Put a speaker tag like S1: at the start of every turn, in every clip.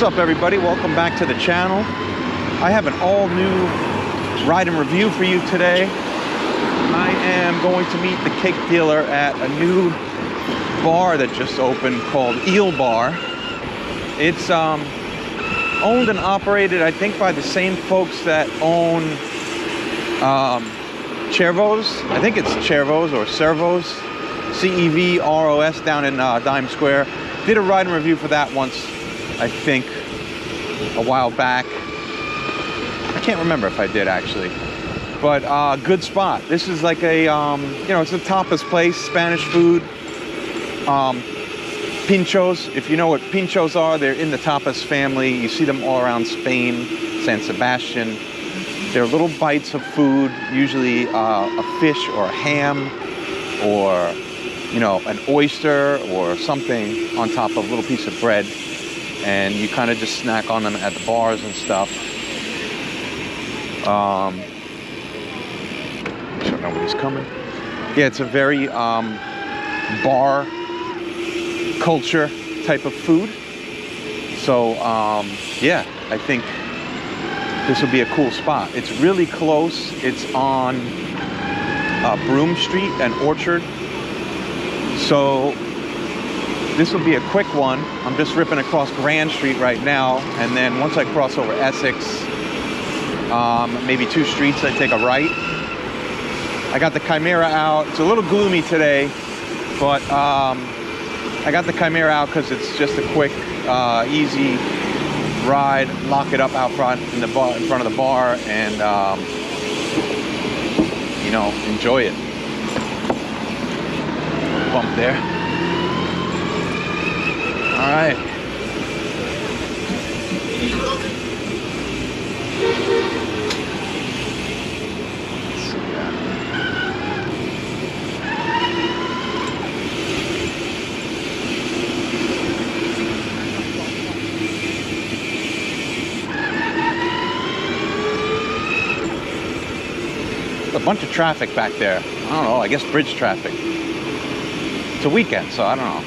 S1: up, everybody? Welcome back to the channel. I have an all-new ride and review for you today. I am going to meet the cake dealer at a new bar that just opened called Eel Bar. It's owned and operated, I think, by the same folks that own Cervo's. I think it's Cervo's or Servo's, C-E-V-R-O-S, down in Dime Square. Did a ride and review for that once, I think, a while back. I can't remember if I did, actually. But good spot. This is like a, it's a tapas place, Spanish food. Pinchos, if you know what pinchos are, they're in the tapas family. You see them all around Spain, San Sebastian. They're little bites of food, usually a fish or a ham or, an oyster or something on top of a little piece of bread. And you kind of just snack on them at the bars and stuff. Sure nobody's coming. Yeah, it's a very bar culture type of food. So yeah, I think this will be a cool spot. It's really close. It's on Broome Street and Orchard. So this will be a quick one. I'm just ripping across Grand Street right now, and then once I cross over Essex, maybe 2 streets, I take a right. I got the Chimera out. It's a little gloomy today, but I got the Chimera out because it's just a quick, easy ride. Lock it up out front in the bar, in front of the bar, and enjoy it. Bump there. All right. A bunch of traffic back there. I don't know, I guess bridge traffic. It's a weekend, so I don't know.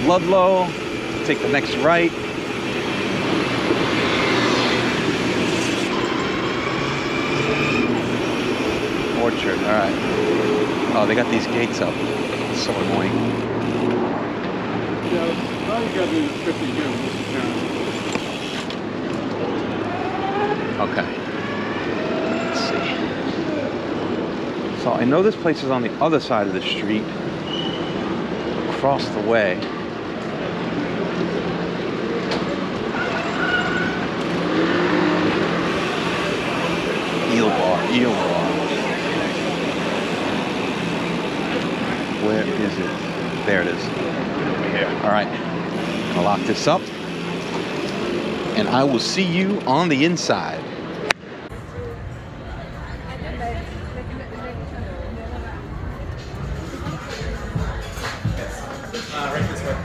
S1: Ludlow, take the next right. Orchard, all right. Oh, they got these gates up. It's so annoying.
S2: Yeah, all you gotta do is 50 again.
S1: Okay. Let's see. So I know this place is on the other side of the street, across the way. Eel Bar, Eel Bar. Where is it? There it is. Here. All right. I'll lock this up, and I will see you on the inside.
S3: Right this way.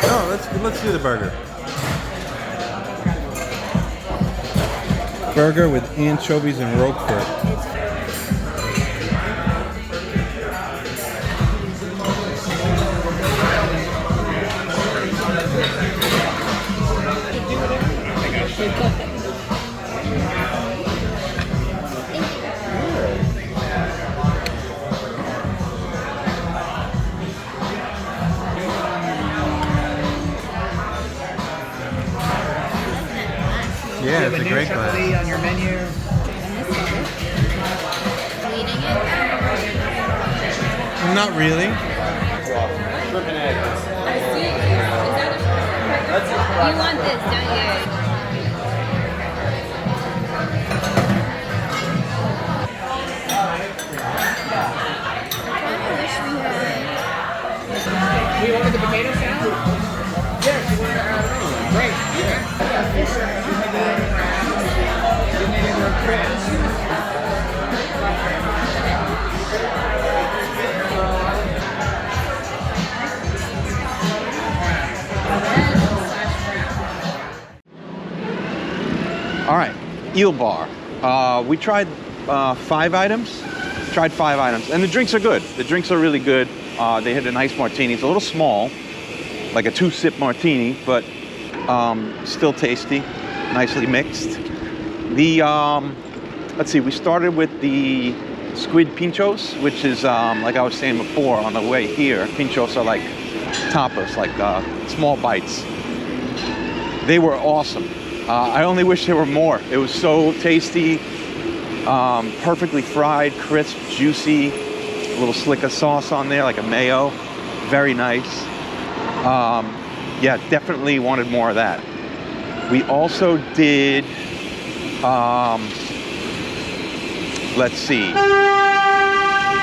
S2: No, let's do the burger. Burger with anchovies and roquefort. Yeah, it's a great glass.
S4: On your menu.
S2: Not really.
S3: Shrimp and eggs.
S5: I see. Is that a you want this, don't you?
S4: Do you order the potato salad? Yes, you want to add it on. Great, yeah.
S1: All right, Eel Bar. We tried 5 items. And the drinks are good. The drinks are really good. They had a nice martini. It's a little small, like a 2-sip martini, but still tasty, nicely mixed. Let's see, we started with the squid pinchos, which is, like I was saying before on the way here, pinchos are like tapas, like small bites. They were awesome. I only wish there were more. It was so tasty, perfectly fried, crisp, juicy, a little slick of sauce on there, like a mayo. Very nice. Yeah, definitely wanted more of that. We also did, let's see.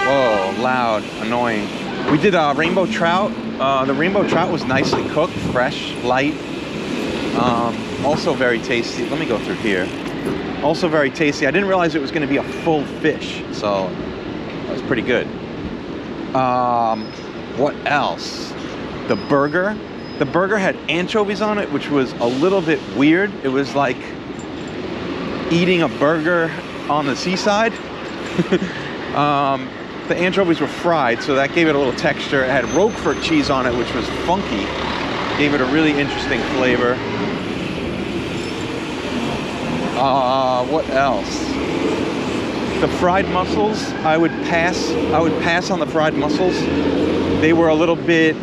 S1: Whoa, loud, annoying. We did rainbow trout. The rainbow trout was nicely cooked, fresh, light. Also very tasty. Let me go through here. Also very tasty. I didn't realize it was going to be a full fish, so that was pretty good. What else? The burger. The burger had anchovies on it, which was a little bit weird. It was like eating a burger on the seaside. The anchovies were fried, so that gave it a little texture. It had Roquefort cheese on it, which was funky. Gave it a really interesting flavor. What else? The fried mussels, I would pass on the fried mussels. They were a little bit,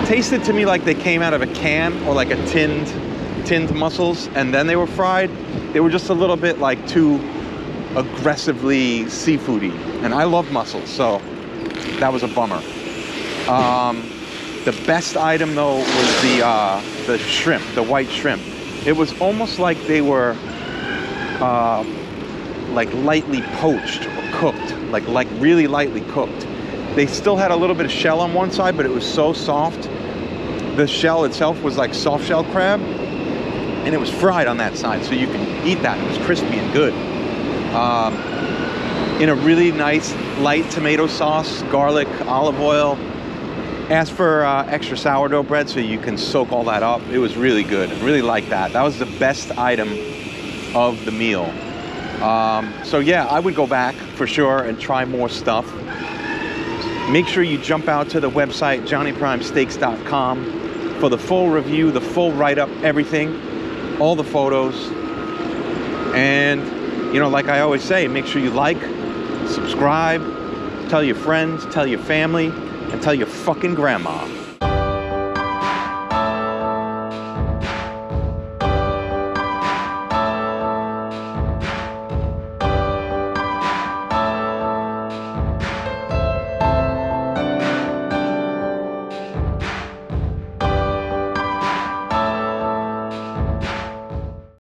S1: tasted to me like they came out of a can or like a tinned mussels, and then they were fried. They were just a little bit like too aggressively seafoody, and I love mussels, so that was a bummer. The best item though was the shrimp, the white shrimp. It was almost like they were like lightly poached or cooked, like really lightly cooked. They still had a little bit of shell on one side, but it was so soft. The shell itself was like soft shell crab, and it was fried on that side, so you can eat that. It was crispy and good. In a really nice light tomato sauce, garlic, olive oil. Ask for extra sourdough bread so you can soak all that up. It was really good. I really liked that. That was the best item of the meal. So yeah, I would go back for sure and try more stuff. Make sure you jump out to the website, johnnyprimesteaks.com, for the full review, the full write-up, everything, all the photos. And, you know, like I always say, make sure you like, subscribe, tell your friends, tell your family, and tell your fucking grandma.